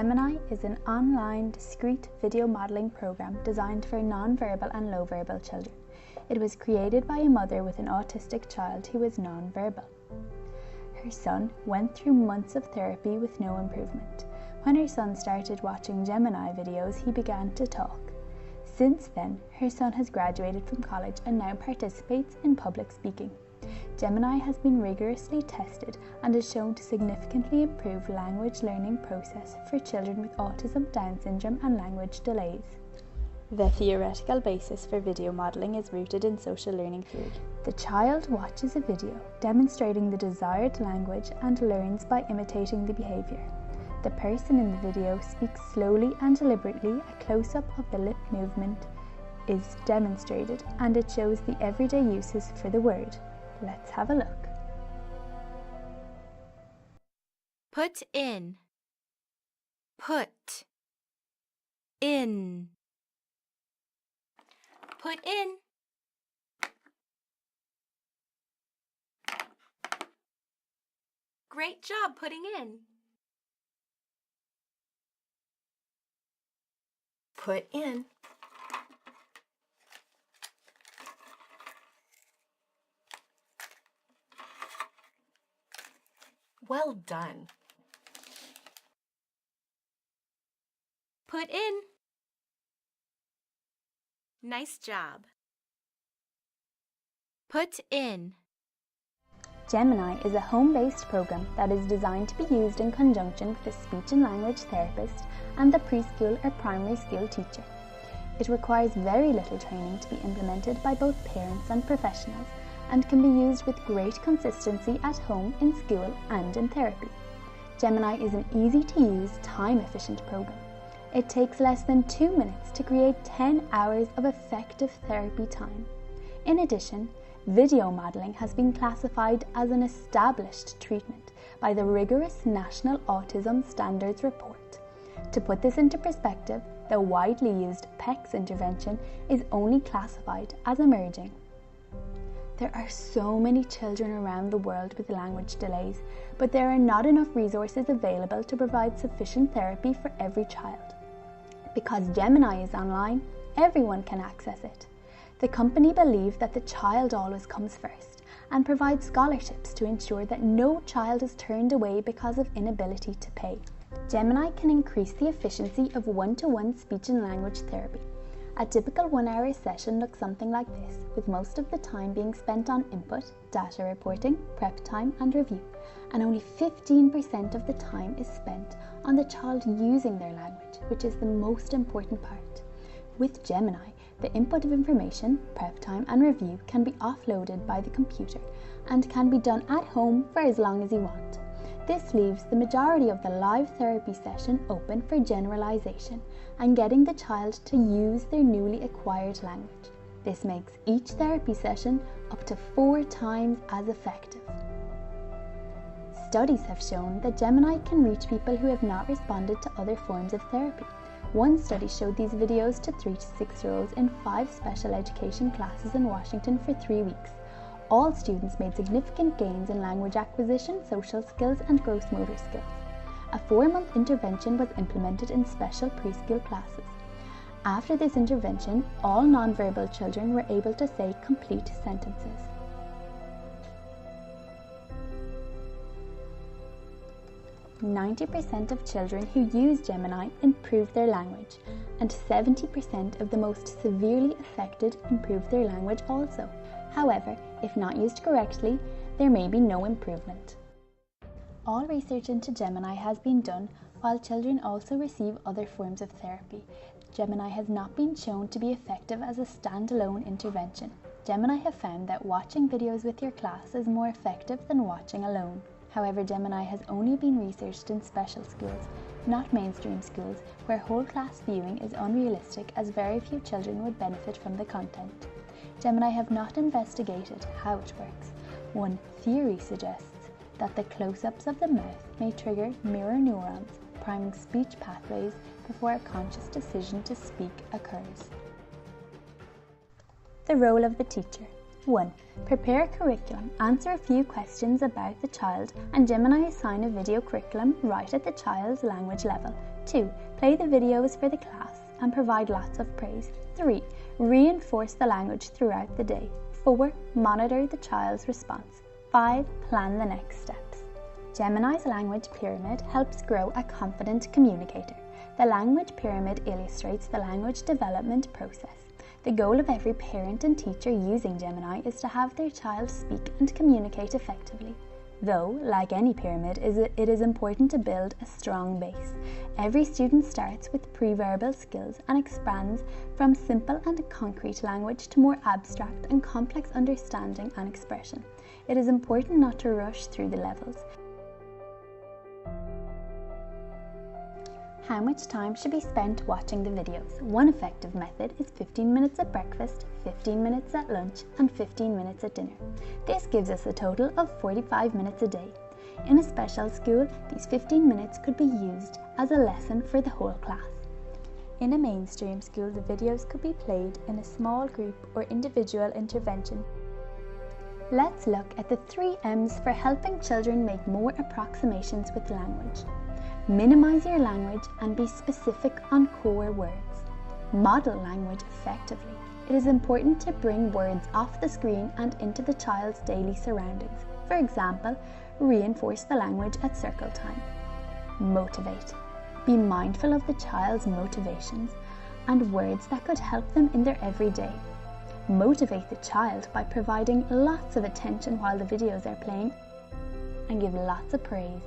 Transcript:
Gemini is an online, discrete video modelling program designed for non-verbal and low-verbal children. It was created by a mother with an autistic child who was non-verbal. Her son went through months of therapy with no improvement. When her son started watching Gemini videos, he began to talk. Since then, her son has graduated from college and now participates in public speaking. Gemini has been rigorously tested and is shown to significantly improve language learning process for children with autism, Down syndrome and language delays. The theoretical basis for video modelling is rooted in social learning theory. The child watches a video demonstrating the desired language and learns by imitating the behaviour. The person in the video speaks slowly and deliberately. A close-up of the lip movement is demonstrated and it shows the everyday uses for the word. Let's have a look. Put in. Put in. Put in. Great job putting in. Put in. Well done. Put in. Nice job. Put in. Gemini is a home-based program that is designed to be used in conjunction with a speech and language therapist and the preschool or primary school teacher. It requires very little training to be implemented by both parents and professionals and can be used with great consistency at home, in school and in therapy. Gemini is an easy-to-use, time-efficient program. It takes less than 2 minutes to create 10 hours of effective therapy time. In addition, video modelling has been classified as an established treatment by the rigorous National Autism Standards Report. To put this into perspective, the widely used PECS intervention is only classified as emerging. There are so many children around the world with language delays, but there are not enough resources available to provide sufficient therapy for every child. Because Gemini is online, everyone can access it. The company believes that the child always comes first and provides scholarships to ensure that no child is turned away because of inability to pay. Gemini can increase the efficiency of one-to-one speech and language therapy. A typical 1-hour session looks something like this, with most of the time being spent on input, data reporting, prep time and review, and only 15% of the time is spent on the child using their language, which is the most important part. With Gemini, the input of information, prep time and review can be offloaded by the computer and can be done at home for as long as you want. This leaves the majority of the live therapy session open for generalization and getting the child to use their newly acquired language. This makes each therapy session up to 4 times as effective. Studies have shown that Gemini can reach people who have not responded to other forms of therapy. One study showed these videos to 3 to 6-year-olds in 5 special education classes in Washington for 3 weeks. All students made significant gains in language acquisition, social skills and gross motor skills. A 4-month intervention was implemented in special preschool classes. After this intervention, all non-verbal children were able to say complete sentences. "90% of children who use Gemini improve their language, and 70% of the most severely affected improve their language also. However, if not used correctly, there may be no improvement." All research into Gemini has been done while children also receive other forms of therapy. Gemini has not been shown to be effective as a standalone intervention. Gemini have found that watching videos with your class is more effective than watching alone. However, Gemini has only been researched in special schools, not mainstream schools, where whole class viewing is unrealistic as very few children would benefit from the content. Gemini have not investigated how it works. One theory suggests that the close-ups of the mouth may trigger mirror neurons, priming speech pathways before a conscious decision to speak occurs. The role of the teacher. 1. Prepare a curriculum, answer a few questions about the child, and Gemini assign a video curriculum right at the child's language level. 2. Play the videos for the class and provide lots of praise. 3. Reinforce the language throughout the day. 4. Monitor the child's response. 5. Plan the next steps. Gemini's language pyramid helps grow a confident communicator. The language pyramid illustrates the language development process. The goal of every parent and teacher using Gemini is to have their child speak and communicate effectively. Though, like any pyramid, it is important to build a strong base. Every student starts with pre-verbal skills and expands from simple and concrete language to more abstract and complex understanding and expression. It is important not to rush through the levels. How much time should be spent watching the videos? One effective method is 15 minutes at breakfast, 15 minutes at lunch, and 15 minutes at dinner. This gives us a total of 45 minutes a day. In a special school, these 15 minutes could be used as a lesson for the whole class. In a mainstream school, the videos could be played in a small group or individual intervention. Let's look at the 3 M's for helping children make more approximations with language. Minimize your language and be specific on core words. Model language effectively. It is important to bring words off the screen and into the child's daily surroundings. For example, reinforce the language at circle time. Motivate. Be mindful of the child's motivations and words that could help them in their everyday. Motivate the child by providing lots of attention while the videos are playing and give lots of praise.